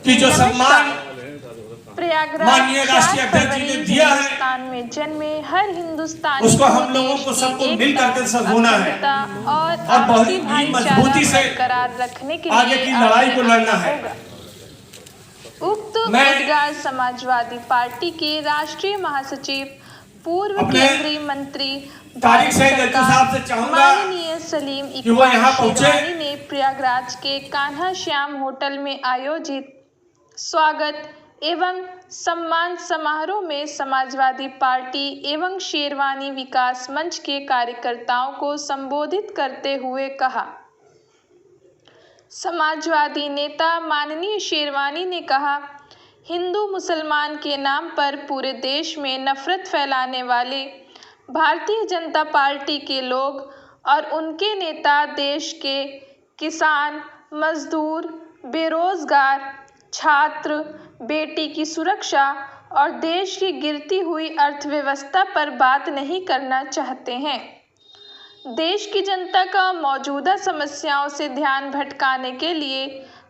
कि जो सम्मान माननीय प्रयागराज राष्ट्रीय अध्यक्ष जी ने दिया है हिंदुस्तान में जन्मे हर हिंदुस्तानी उसको हम लोगों को सबको मिल करके सधोना है और बहुत आपसी ही भाईचारा मजबूती से बरकरार रखने के आगे लिए की लड़ाई को लड़ना है। उक्त उद्गार समाजवादी पार्टी के राष्ट्रीय महासचिव पूर्व केंद्रीय मंत्री तारिक सईद साहब से चाहूंगा माननीय सलीम कि वो यहाँ पहुंचे। शेरवानी ने प्रयागराज के कान्हा श्याम होटल में आयोजित स्वागत एवं सम्मान समारोह में समाजवादी पार्टी एवं शेरवानी विकास मंच के कार्यकर्ताओं को संबोधित करते हुए कहा। समाजवादी नेता माननीय शेरवानी ने कहा, हिंदू मुसलमान के नाम पर पूरे देश में नफरत फैलाने वाले भारतीय जनता पार्टी के लोग और उनके नेता देश के किसान, मजदूर, बेरोजगार, छात्र, बेटी की सुरक्षा और देश की गिरती हुई अर्थव्यवस्था पर बात नहीं करना चाहते हैं। देश की जनता का मौजूदा समस्याओं से ध्यान भटकाने के लिए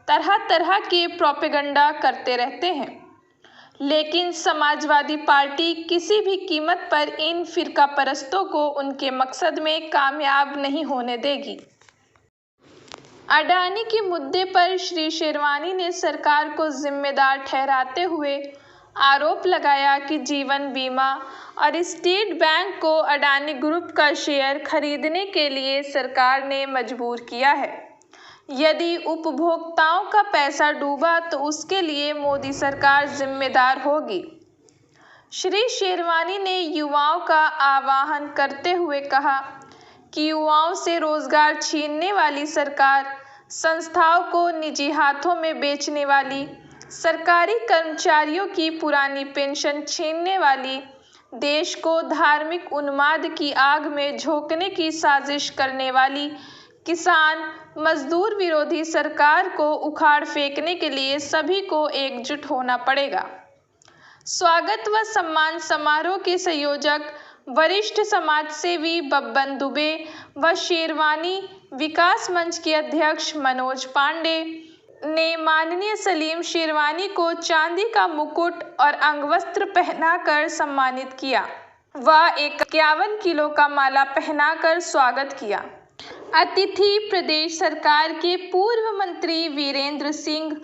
तरह तरह के प्रोपेगेंडा करते रहते हैं, लेकिन समाजवादी पार्टी किसी भी कीमत पर इन फिरका परस्तों को उनके मकसद में कामयाब नहीं होने देगी। अडानी के मुद्दे पर श्री शेरवानी ने सरकार को जिम्मेदार ठहराते हुए आरोप लगाया कि जीवन बीमा और स्टेट बैंक को अडानी ग्रुप का शेयर खरीदने के लिए सरकार ने मजबूर किया है। यदि उपभोक्ताओं का पैसा डूबा तो उसके लिए मोदी सरकार जिम्मेदार होगी। श्री शेरवानी ने युवाओं का आह्वान करते हुए कहा कि युवाओं से रोजगार छीनने वाली सरकार, संस्थाओं को निजी हाथों में बेचने वाली, सरकारी कर्मचारियों की पुरानी पेंशन छीनने वाली, देश को धार्मिक उन्माद की आग में झोंकने की साजिश करने वाली, किसान मजदूर विरोधी सरकार को उखाड़ फेंकने के लिए सभी को एकजुट होना पड़ेगा। स्वागत व सम्मान समारोह के संयोजक वरिष्ठ समाजसेवी बब्बन दुबे व शेरवानी विकास मंच के अध्यक्ष मनोज पांडे ने माननीय सलीम शेरवानी को चांदी का मुकुट और अंगवस्त्र पहनाकर सम्मानित किया व 51 किलो का माला पहनाकर स्वागत किया। अतिथि प्रदेश सरकार के पूर्व मंत्री वीरेंद्र सिंह,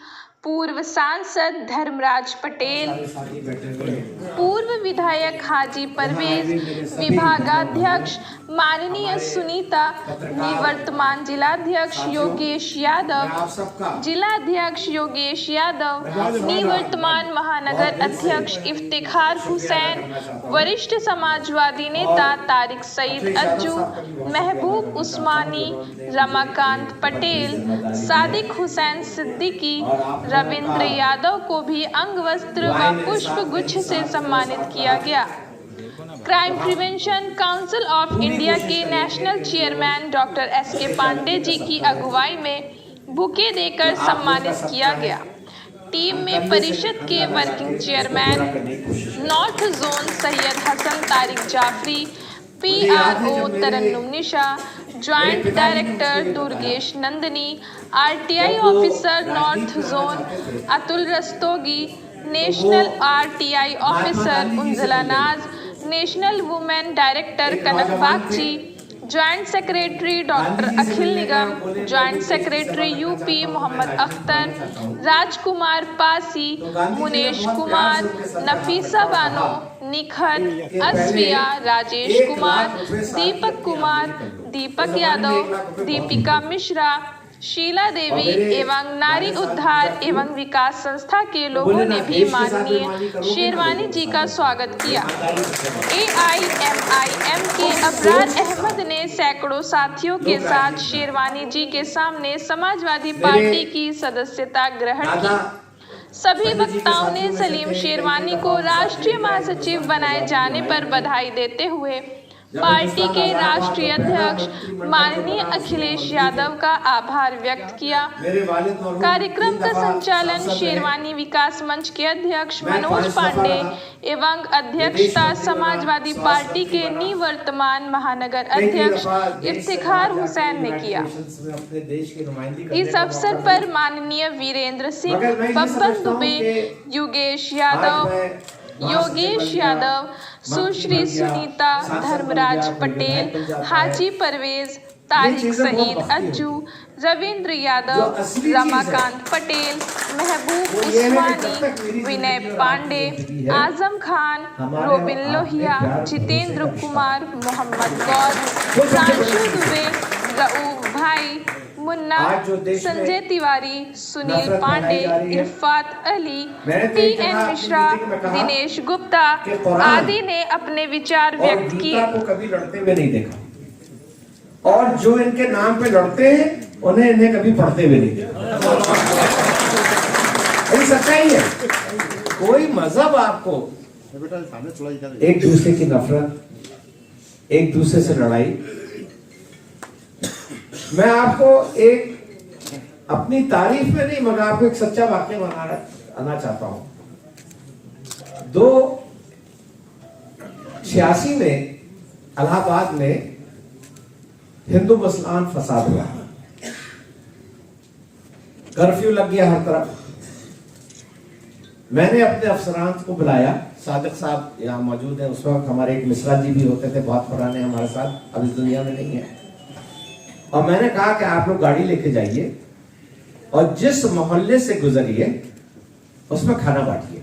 पूर्व सांसद धर्मराज पटेल, पूर्व विधायक हाजी परवेज, विभागाध्यक्ष माननीय सुनीता, निवर्तमान जिलाध्यक्ष योगेश यादव, जिलाध्यक्ष योगेश यादव, निवर्तमान महानगर अध्यक्ष इफ्तिखार हुसैन, वरिष्ठ समाजवादी नेता तारिक सईद अज्जू, महबूब उस्मानी, रमाकांत पटेल, सादिक हुसैन सिद्दीकी, रविंद्र यादव को भी अंगवस्त्र व पुष्प गुच्छ से सम्मानित किया गया। Crime prevention council of India के national chairman doctor S K. Pandey ji की अगुवाई में बुके देकर सम्मानित किया गया। टीम में परिषद के working chairman north zone Syed Hasan Tariq Jafri, PRO Tarannum Nisha, joint director Durgesh Nandini, RTI officer north zone Atul Rastogi, national RTI officer Unjala Naz, national women director Kanak Bagchi, joint secretary doctor Akhil Nigam, joint secretary UP Mohammad Akhtar, Rajkumar Pasi, Munesh Kumar, Nafisa Bano, Nikhat, Asvia, Rajesh Kumar, Deepak Kumar, Deepak Yadav, Deepika Mishra, Sheela Devi एवं नारी उद्धार एवं विकास संस्था के लोगों ने भी माननीय शेरवानी जी का स्वागत किया। AIMIM के अबरार अहमद ने सैकड़ों साथियों के साथ शेरवानी जी के सामने समाजवादी पार्टी की सदस्यता ग्रहण की। सभी वक्ताओं ने सलीम शेरवानी को राष्ट्रीय महासचिव बनाए जाने पर बधाई देते हुए पार्टी के राष्ट्रीय अध्यक्ष माननीय अखिलेश यादव का आभार व्यक्त किया। कार्यक्रम का संचालन शेरवानी विकास मंच के अध्यक्ष मनोज पांडे एवं अध्यक्षता समाजवादी पार्टी के निवर्तमान महानगर अध्यक्ष इफ्तिखार हुसैन ने किया। इस अवसर पर माननीय वीरेंद्र सिंह, बब्बन दुबे, योगेश यादव, सुश्री सुनीता, धर्मराज पटेल, हाजी परवेज, तारिक सईद अज्जू, रविंद्र यादव, रमाकांत पटेल, महबूब उस्मानी, विनय पांडे, आजम खान, रोबिन लोहिया, जितेंद्र कुमार, मोहम्मद गौर, प्रांशु दुबे, रऊफ भाई, मुन्ना, संजय तिवारी, सुनील पांडे, इरफात अली, टी.एन. मिश्रा, दिनेश गुप्ता आदि ने अपने विचार व्यक्त किए। कभी लड़ते हुए नहीं देखा और जो इनके नाम पे लड़ते हैं उन्हें इन्हें कभी पढ़ते हुए नहीं देखा। ये सच्चाई है। कोई मजहब आपको एक दूसरे की नफरत, एक दूसरे से लड़ाई। मैं आपको एक अपनी तारीफ में नहीं मगर आपको एक सच्चा वाक्य बनाना चाहता हूं। 286 में इलाहाबाद में हिंदू मुसलमान फसाद हुआ, कर्फ्यू लग गया हर तरफ। मैंने अपने अफसरान को बुलाया, सादिक साहब यहाँ मौजूद हैं, उस वक्त हमारे एक मिश्रा जी भी होते थे, बहुत पुराने हमारे साथ, अब इस दुनिया में नहीं है। और मैंने कहा कि आप लोग गाड़ी लेके जाइए और जिस मोहल्ले से गुजरिए उसमें खाना बांटिए।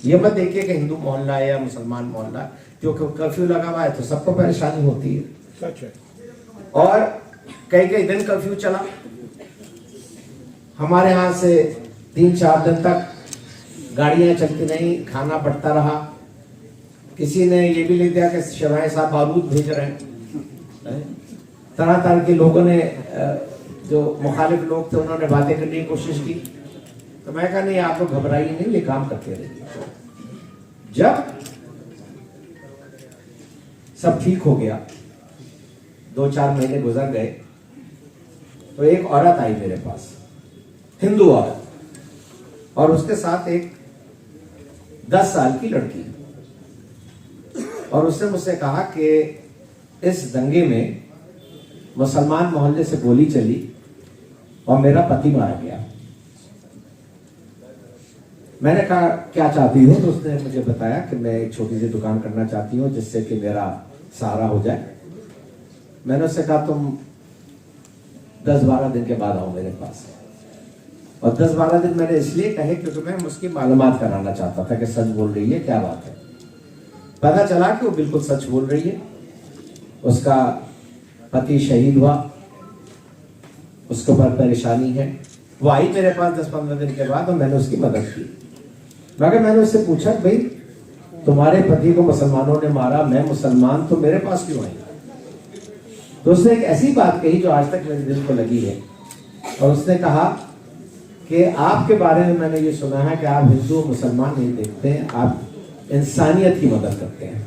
ये मत देखिए कि हिंदू मोहल्ला है या मुसलमान मोहल्ला, क्योंकि कर्फ्यू लगा हुआ है तो सबको परेशानी होती है। सच है। और कई कई दिन कर्फ्यू चला, हमारे यहाँ से 3-4 दिन तक गाड़ियां चलती नहीं, खाना बढ़ता रहा। किसी ने ये भी लिख दिया कि शहनाई साहब बारूद भेज रहे हैं। तरह तरह के लोगों ने, जो मुखालिफ लोग थे, उन्होंने बातें करने की कोशिश की। तो मैं कहा नहीं, आप लोग घबराइए नहीं, ये काम करते रहिए। जब सब ठीक हो गया, 2-4 महीने गुजर गए, तो एक औरत आई मेरे पास, हिंदू औरत, और उसके साथ एक 10 साल की लड़की। और उसने मुझसे कहा कि इस दंगे में मुसलमान मोहल्ले से गोली चली और मेरा पति मारा गया। मैंने कहा क्या चाहती हो? तो उसने मुझे बताया कि मैं एक छोटी सी दुकान करना चाहती हूँ जिससे कि मेरा सहारा हो जाए। मैंने उससे कहा तुम 10-12 दिन के बाद आओ मेरे पास। और 10-12 दिन मैंने इसलिए कहे क्योंकि मैं उसकी मालूमात कराना चाहता था कि सच बोल रही है, क्या बात है। पता चला कि वो बिल्कुल सच बोल रही है। उसका पति शहीद हुआ, उसके ऊपर परेशानी है। वो आई मेरे पास 10-15 दिन के बाद और मैंने उसकी मदद की। मगर मैंने उससे पूछा भाई तुम्हारे पति को मुसलमानों ने मारा, मैं मुसलमान, तो मेरे पास क्यों आई? तो उसने एक ऐसी बात कही जो आज तक मेरे दिल को लगी है। और उसने कहा कि आपके बारे में मैंने ये सुना है कि आप हिंदू मुसलमान नहीं देखते हैं, आप इंसानियत की मदद करते हैं।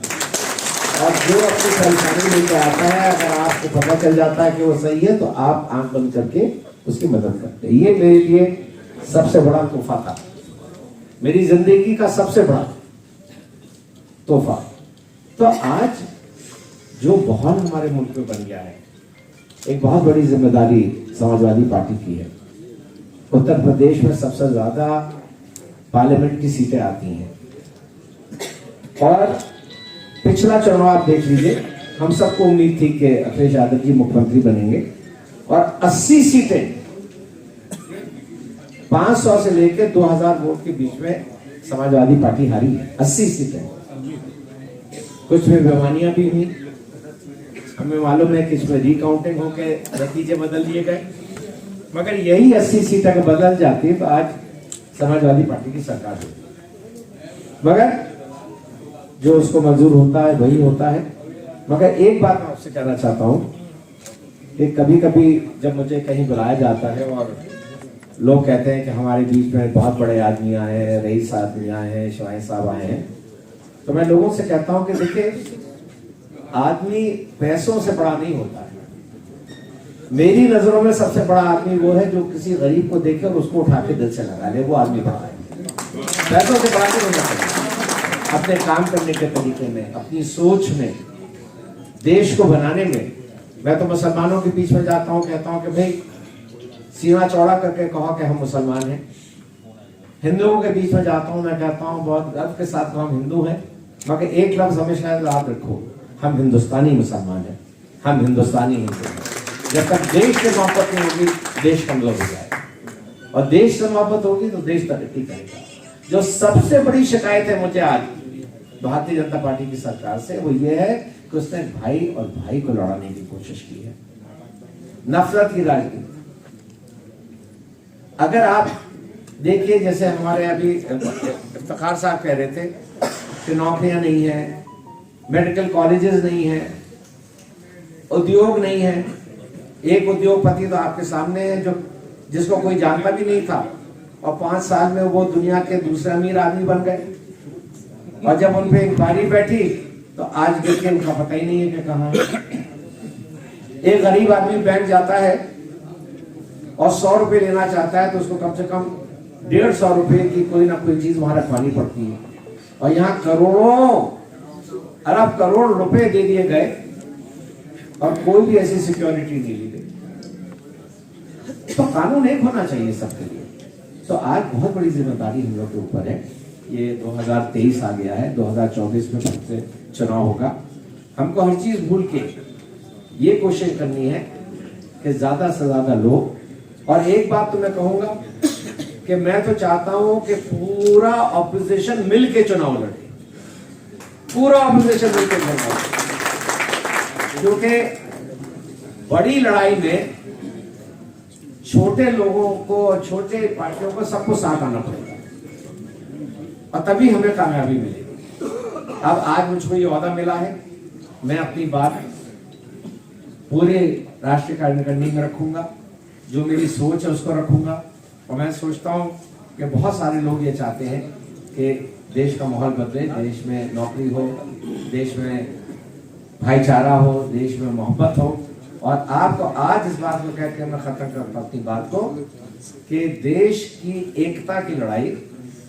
और जो अपनी परेशानी लेके आता है, अगर आपको पता चल जाता है कि वो सही है, तो आप आंख बंद करके उसकी मदद करते हैं। ये मेरे लिए सबसे बड़ा तोहफा था, मेरी जिंदगी का सबसे बड़ा तोहफा। तो आज जो माहौल हमारे मुल्क में बन गया है, एक बहुत बड़ी जिम्मेदारी समाजवादी पार्टी की है। उत्तर प्रदेश में सबसे ज्यादा पार्लियामेंट की सीटें आती हैं और पिछला चुनाव आप देख लीजिए, हम सबको उम्मीद थी कि अखिलेश यादव जी मुख्यमंत्री बनेंगे और 80 सीटें 500 से लेकर 2000 वोट के बीच में समाजवादी पार्टी हारी है। 80 सीटें, कुछ में बेईमानियां भी हुई, हमें मालूम है कि इसमें रिकाउंटिंग होकर नतीजे बदल लिए गए। मगर यही 80 सीटें अगर बदल जाती तो आज समाजवादी पार्टी की सरकार होती। मगर जो उसको मंजूर होता है वही होता है। मगर एक बात मैं आपसे कहना चाहता हूं कि कभी कभी जब मुझे कहीं बुलाया जाता है और लोग कहते हैं कि हमारे बीच में बहुत बड़े आदमी आए हैं, रईस आदमी आए हैं, शवाई साहब आए हैं, तो मैं लोगों से कहता हूं कि देखिए आदमी पैसों से बड़ा नहीं होता है। मेरी नजरों में सबसे बड़ा आदमी वो है जो किसी गरीब को देखे और उसको उठा के दिल से लगा ले, वो आदमी बड़ा है। पैसों से बड़ा नहीं होना चाहिए। अपने काम करने के तरीके में, अपनी सोच में, देश को बनाने में। मैं तो मुसलमानों के बीच में जाता हूँ, कहता हूँ कि भाई सीना चौड़ा करके कहो कि हम मुसलमान हैं। हिंदुओं के बीच में जाता हूँ, मैं कहता हूँ बहुत गर्व के साथ हम हिंदू हैं, मगर एक लफ्ज हमेशा याद रखो, हम हिंदुस्तानी मुसलमान हैं, हम हिंदुस्तानी हिंदू हैं। जब तक देश से मोहब्बत नहीं होगी, देश कमजोर हो जाएगा, और देश से मोहब्बत होगी तो देश तरक्की करेगा। जो सबसे बड़ी शिकायत है मुझे आज भारतीय जनता पार्टी की सरकार से, वो ये है कि उसने भाई और भाई को लड़ाने की कोशिश की है, नफरत की राजनीति। अगर आप देखिए, जैसे हमारे अभी इफ्तिखार साहब कह रहे थे कि नौकरियां नहीं है, मेडिकल कॉलेजेस नहीं है, उद्योग नहीं है। एक उद्योगपति तो आपके सामने है जो जिसको कोई जानता भी नहीं था, और 5 साल में वो दुनिया के दूसरे अमीर आदमी बन गए। और जब उन पे इंक्वायरी बैठी तो आज गिर के उनका पता ही नहीं है कि कहाँ है। एक गरीब आदमी बैंक जाता है और 100 रुपए लेना चाहता है तो उसको कम से कम 150 रुपए की कोई ना कोई चीज वहां रखवानी पड़ती है, और यहाँ करोड़ों अरब करोड़ रुपए दे दिए गए और कोई भी ऐसी सिक्योरिटी नहीं ली गई। तो कानून एक होना चाहिए सबके लिए। तो आज बहुत बड़ी जिम्मेदारी हम लोग के ऊपर है। ये 2023 आ गया है, 2024 में फिर से चुनाव होगा। हमको हर चीज भूल के ये कोशिश करनी है कि ज्यादा से ज्यादा लोग, और एक बात तो मैं कहूंगा कि मैं तो चाहता हूं कि पूरा ऑपोजिशन मिलके चुनाव लड़े, पूरा ऑपोजिशन मिलके चुनाव लड़े, क्योंकि बड़ी लड़ाई में छोटे लोगों को और छोटे पार्टियों को सबको साथ आना पड़ेगा, और तभी हमें कामयाबी मिलेगी। अब आज मुझको ये वादा मिला है, मैं अपनी बात पूरे राष्ट्रीय कार्यकारिणी में रखूंगा, जो मेरी सोच है उसको रखूंगा। और मैं सोचता हूं कि बहुत सारे लोग ये चाहते हैं कि देश का माहौल बदले, देश में नौकरी हो, देश में भाईचारा हो, देश में मोहब्बत हो। और आपको आज इस बात को कहकर मैं खत्म करता अपनी बात को कि देश की एकता की लड़ाई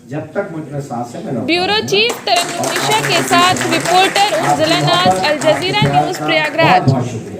जब तक मुझ में सांस है, मैं ब्यूरो चीफ तरन्नुम निशा के साथ रिपोर्टर उज्जवला नाज, अल जजीरा न्यूज, प्रयागराज। बहुत शुक्रिया।